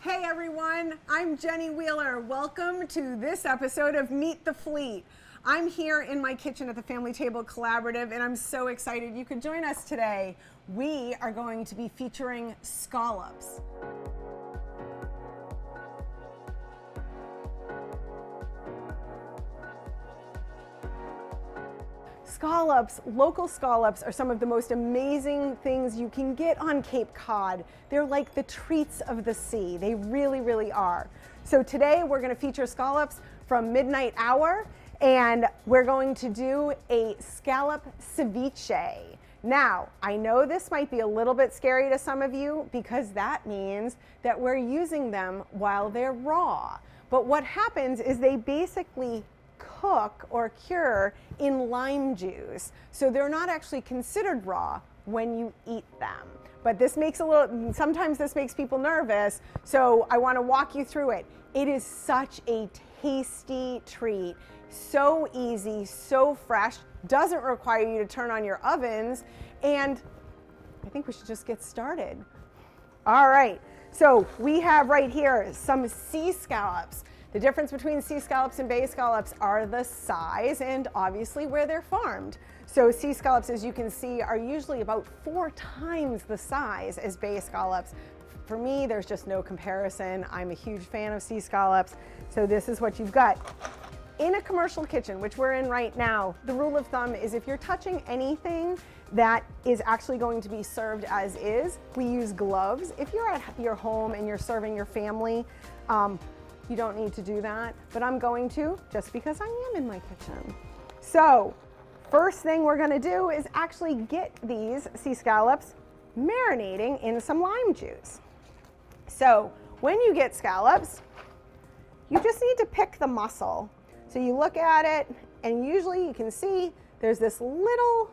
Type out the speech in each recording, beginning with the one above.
Hey everyone, I'm Jenny Wheeler. Welcome to this episode of Meet the Fleet. I'm here in my kitchen at the Family Table Collaborative and I'm so excited you could join us today. We are going to be featuring scallops. Scallops, local scallops, are some of the most amazing things you can get on Cape Cod. They're like the treats of the sea. They really, really are. So today we're going to feature scallops from Midnight Hour, and we're going to do a scallop ceviche. Now, I know this might be a little bit scary to some of you because that means that we're using them while they're raw. But what happens is they basically cook or cure in lime juice. So they're not actually considered raw when you eat them. But this makes sometimes this makes people nervous. So I want to walk you through it. It is such a tasty treat. So easy, so fresh, doesn't require you to turn on your ovens. And I think we should just get started. All right, so we have right here some sea scallops. The difference between sea scallops and bay scallops are the size and obviously where they're farmed. So sea scallops, as you can see, are usually about 4 times the size as bay scallops. For me, there's just no comparison. I'm a huge fan of sea scallops. So this is what you've got. In a commercial kitchen, which we're in right now, the rule of thumb is if you're touching anything that is actually going to be served as is, we use gloves. If you're at your home and you're serving your family, you don't need to do that, but I'm going to just because I am in my kitchen. So first thing we're going to do is actually get these sea scallops marinating in some lime juice. So when you get scallops, you just need to pick the muscle. So you look at it and usually you can see there's this little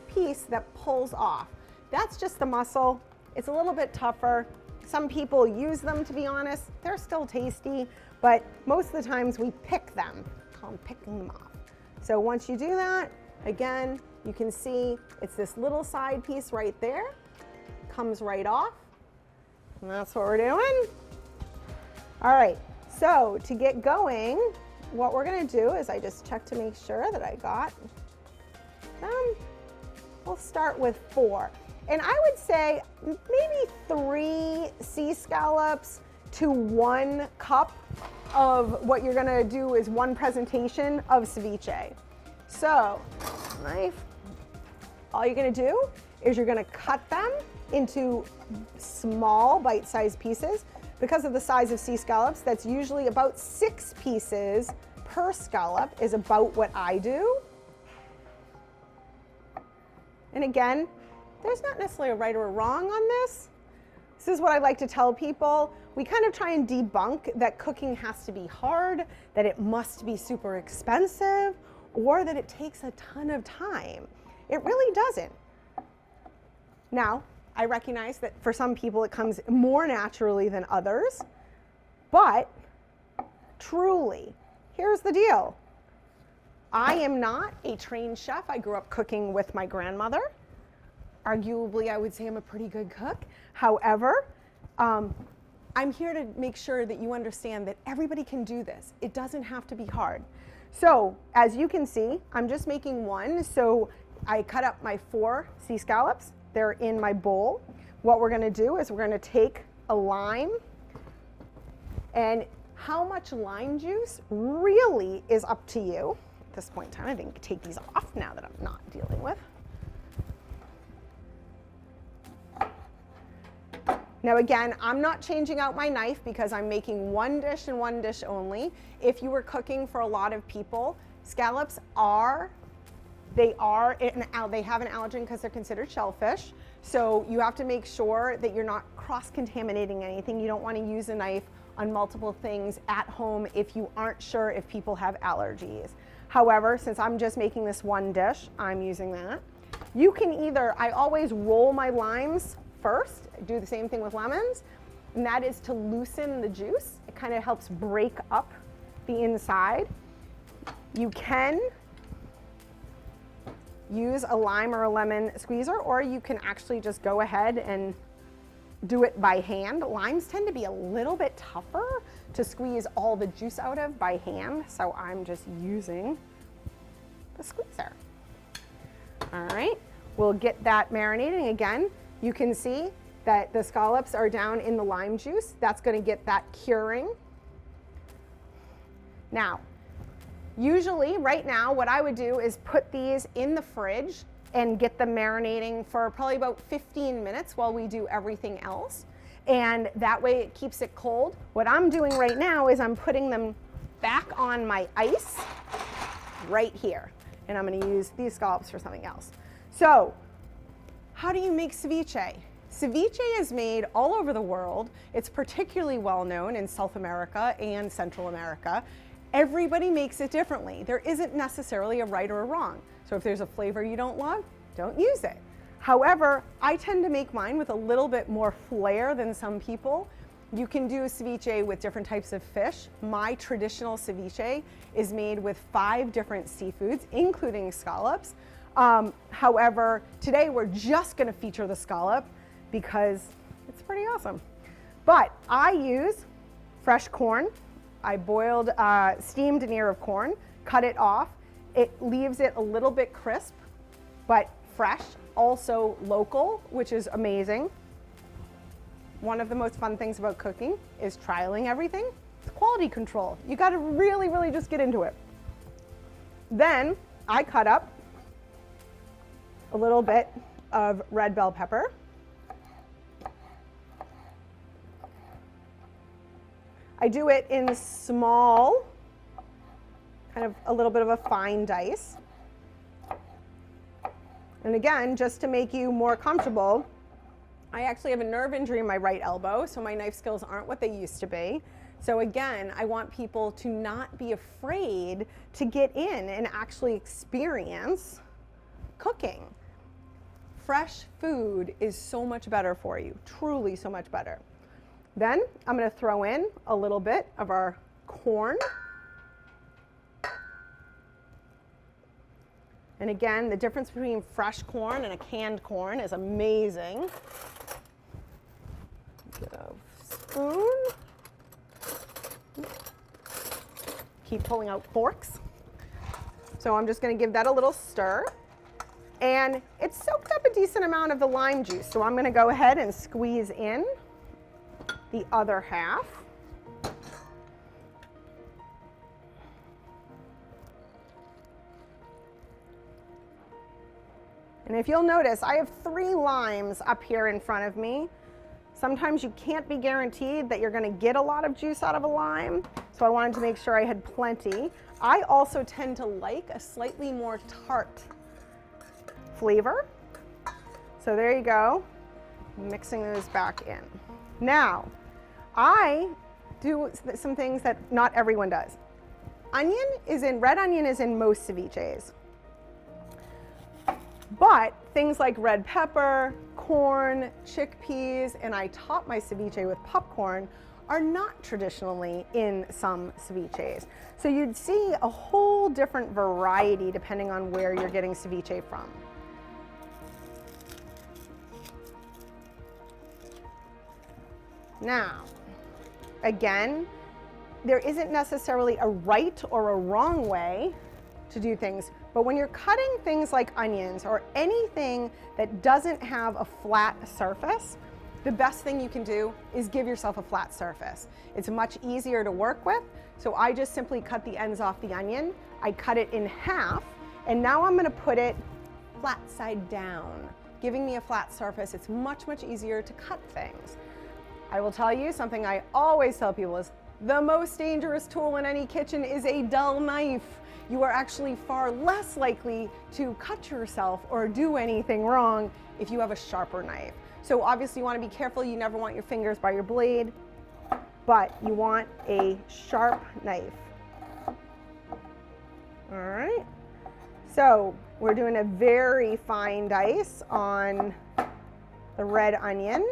piece that pulls off. That's just the muscle. It's a little bit tougher. Some people use them, to be honest. They're still tasty, but most of the times we pick them. Call them picking them off. So once you do that, again, you can see it's this little side piece right there. Comes right off. And that's what we're doing. All right, so to get going, what we're gonna do is I just check to make sure that I got them. We'll start with 4. And I would say maybe 3 sea scallops to 1 cup of what you're gonna do is 1 presentation of ceviche. So, knife, all you're gonna do is you're gonna cut them into small bite-sized pieces. Because of the size of sea scallops, that's usually about 6 pieces per scallop is about what I do. And again, there's not necessarily a right or a wrong on this. This is what I like to tell people. We kind of try and debunk that cooking has to be hard, that it must be super expensive, or that it takes a ton of time. It really doesn't. Now, I recognize that for some people it comes more naturally than others, but truly, here's the deal. I am not a trained chef. I grew up cooking with my grandmother. Arguably, I would say I'm a pretty good cook. However, I'm here to make sure that you understand that everybody can do this. It doesn't have to be hard. So as you can see, I'm just making 1. So I cut up my 4 sea scallops. They're in my bowl. What we're gonna do is we're gonna take a lime, and how much lime juice really is up to you. At this point in time, I think take these off now that I'm not dealing with. Now again, I'm not changing out my knife because I'm making 1 dish and 1 dish only. If you were cooking for a lot of people, scallops they have an allergen because they're considered shellfish. So you have to make sure that you're not cross-contaminating anything. You don't want to use a knife on multiple things at home if you aren't sure if people have allergies. However, since I'm just making this 1 dish, I'm using that. You can either, I always roll my limes first, do the same thing with lemons, and that is to loosen the juice. It kind of helps break up the inside. You can use a lime or a lemon squeezer, or you can actually just go ahead and do it by hand. Limes tend to be a little bit tougher to squeeze all the juice out of by hand, so I'm just using the squeezer. All right, we'll get that marinating again. You can see that the scallops are down in the lime juice. That's going to get that curing. Now, usually right now what I would do is put these in the fridge and get them marinating for probably about 15 minutes while we do everything else. And that way it keeps it cold. What I'm doing right now is I'm putting them back on my ice right here. And I'm gonna use these scallops for something else. So, how do you make ceviche? Ceviche is made all over the world. It's particularly well known in South America and Central America. Everybody makes it differently. There isn't necessarily a right or a wrong. So if there's a flavor you don't love, don't use it. However, I tend to make mine with a little bit more flair than some people. You can do ceviche with different types of fish. My traditional ceviche is made with 5 different seafoods, including scallops. However, today we're just gonna feature the scallop because it's pretty awesome. But I use fresh corn. I boiled steamed an ear of corn, cut it off. It leaves it a little bit crisp, but fresh, also local, which is amazing. One of the most fun things about cooking is trialing everything. It's quality control. You gotta really, really just get into it. Then I cut up a little bit of red bell pepper. I do it in small, kind of a little bit of a fine dice. And again, just to make you more comfortable, I actually have a nerve injury in my right elbow, so my knife skills aren't what they used to be. So again, I want people to not be afraid to get in and actually experience cooking. Fresh food is so much better for you, truly so much better. Then I'm going to throw in a little bit of our corn. And again, the difference between fresh corn and a canned corn is amazing. Get a spoon. Keep pulling out forks. So I'm just going to give that a little stir. And it's soaked up a decent amount of the lime juice. So I'm going to go ahead and squeeze in the other half. And if you'll notice, I have 3 limes up here in front of me. Sometimes you can't be guaranteed that you're going to get a lot of juice out of a lime, so I wanted to make sure I had plenty. I also tend to like a slightly more tart flavor. So there you go, mixing those back in. Now, I do some things that not everyone does. Red onion is in most ceviches. But things like red pepper, corn, chickpeas, and I top my ceviche with popcorn are not traditionally in some ceviches. So you'd see a whole different variety depending on where you're getting ceviche from. Now, again, there isn't necessarily a right or a wrong way to do things, but when you're cutting things like onions or anything that doesn't have a flat surface, the best thing you can do is give yourself a flat surface. It's much easier to work with, so I just simply cut the ends off the onion. I cut it in half, and now I'm gonna put it flat side down, giving me a flat surface. It's much, much easier to cut things. I will tell you something I always tell people is the most dangerous tool in any kitchen is a dull knife. You are actually far less likely to cut yourself or do anything wrong if you have a sharper knife. So obviously you want to be careful. You never want your fingers by your blade, but you want a sharp knife. All right. So we're doing a very fine dice on the red onion.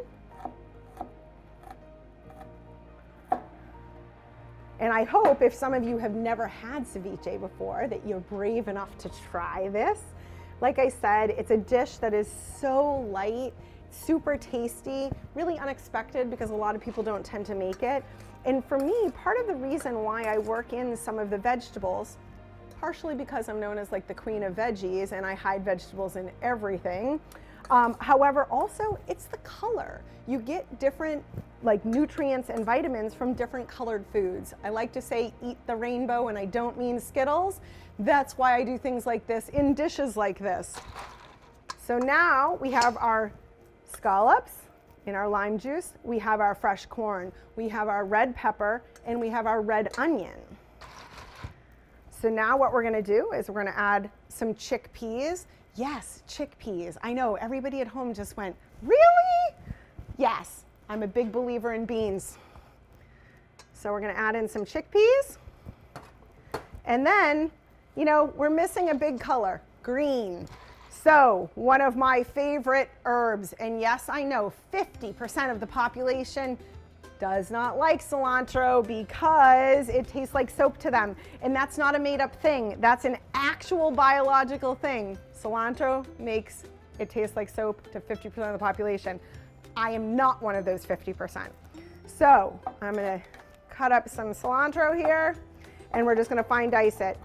And I hope if some of you have never had ceviche before that you're brave enough to try this. Like I said, it's a dish that is so light. super tasty, really unexpected because a lot of people don't tend to make it. And for me, part of the reason why I work in some of the vegetables, partially because I'm known as like the queen of veggies and I hide vegetables in everything. However, also it's the color. You get different like nutrients and vitamins from different colored foods. I like to say eat the rainbow, and I don't mean Skittles. That's why I do things like this in dishes like this. So now we have our scallops in our lime juice, we have our fresh corn, we have our red pepper, and we have our red onion. So now what we're gonna do is we're gonna add some chickpeas. Yes, chickpeas. I know, everybody at home just went, really? Yes, I'm a big believer in beans. So we're gonna add in some chickpeas. And then, you know, we're missing a big color, green. So one of my favorite herbs, and yes, I know 50% of the population does not like cilantro because it tastes like soap to them. And that's not a made-up thing. That's an actual biological thing. Cilantro makes it taste like soap to 50% of the population. I am not one of those 50%. So I'm gonna cut up some cilantro here, and we're just gonna fine dice it.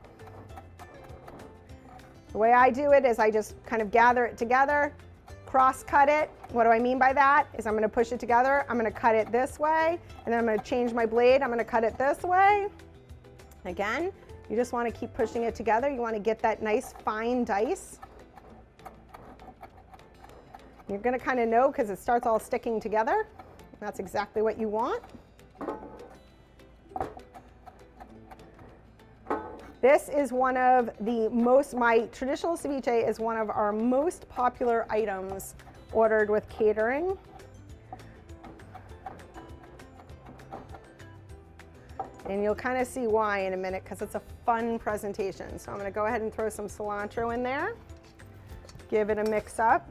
The way I do it is I just kind of gather it together, cross cut it. What do I mean by that? Is I'm gonna push it together, I'm gonna cut it this way, and then I'm gonna change my blade, I'm gonna cut it this way. Again, you just wanna keep pushing it together. You wanna get that nice fine dice. You're gonna kind of know because it starts all sticking together. That's exactly what you want. This is one of the my traditional ceviche is one of our most popular items ordered with catering. And you'll kind of see why in a minute because it's a fun presentation. So I'm gonna go ahead and throw some cilantro in there, give it a mix up.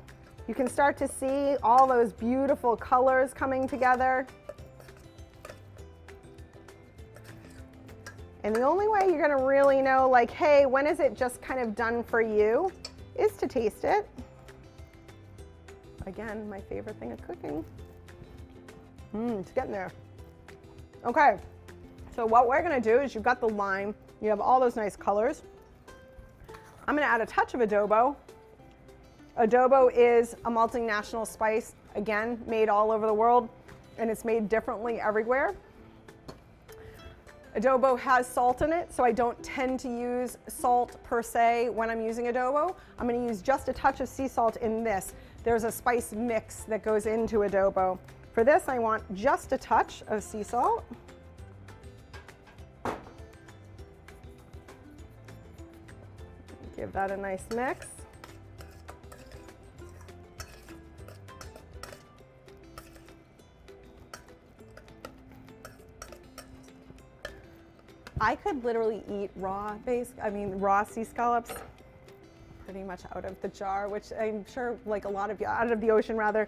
You can start to see all those beautiful colors coming together. And the only way you're gonna really know, like, hey, when is it just kind of done for you, is to taste it. Again, my favorite thing of cooking. It's getting there. Okay, so what we're gonna do is you've got the lime, you have all those nice colors. I'm gonna add a touch of adobo. Adobo is a multinational spice, again, made all over the world, and it's made differently everywhere. Adobo has salt in it, so I don't tend to use salt per se when I'm using adobo. I'm gonna use just a touch of sea salt in this. There's a spice mix that goes into adobo. For this, I want just a touch of sea salt. Give that a nice mix. I could literally eat raw sea scallops pretty much out of the jar, which I'm sure like a lot of you, out of the ocean rather,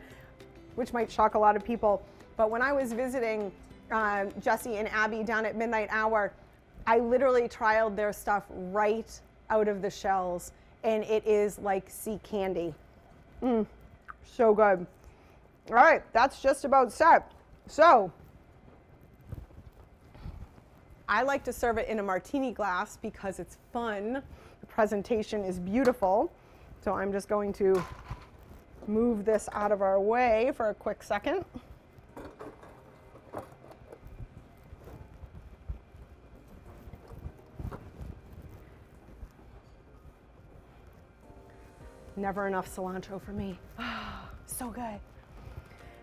which might shock a lot of people. But when I was visiting Jesse and Abby down at Midnight Hour, I literally trialed their stuff right out of the shells, and it is like sea candy. So good. All right, that's just about set. So, I like to serve it in a martini glass because it's fun. The presentation is beautiful. So I'm just going to move this out of our way for a quick second. Never enough cilantro for me. So good.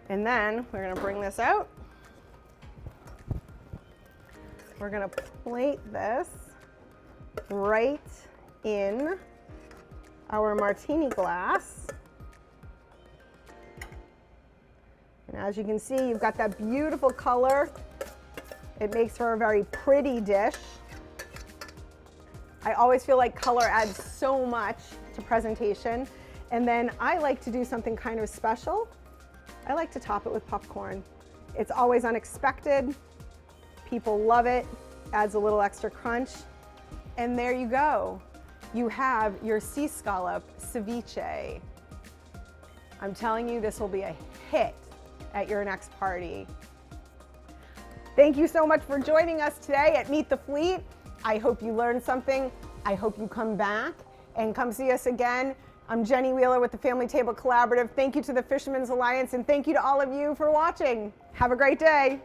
And then we're gonna bring this out. We're gonna plate this right in our martini glass. And as you can see, you've got that beautiful color. It makes for a very pretty dish. I always feel like color adds so much to presentation. And then I like to do something kind of special. I like to top it with popcorn. It's always unexpected. People love it, adds a little extra crunch. And there you go. You have your sea scallop ceviche. I'm telling you, this will be a hit at your next party. Thank you so much for joining us today at Meet the Fleet. I hope you learned something. I hope you come back and come see us again. I'm Jenny Wheeler with the Family Table Collaborative. Thank you to the Fishermen's Alliance, and thank you to all of you for watching. Have a great day.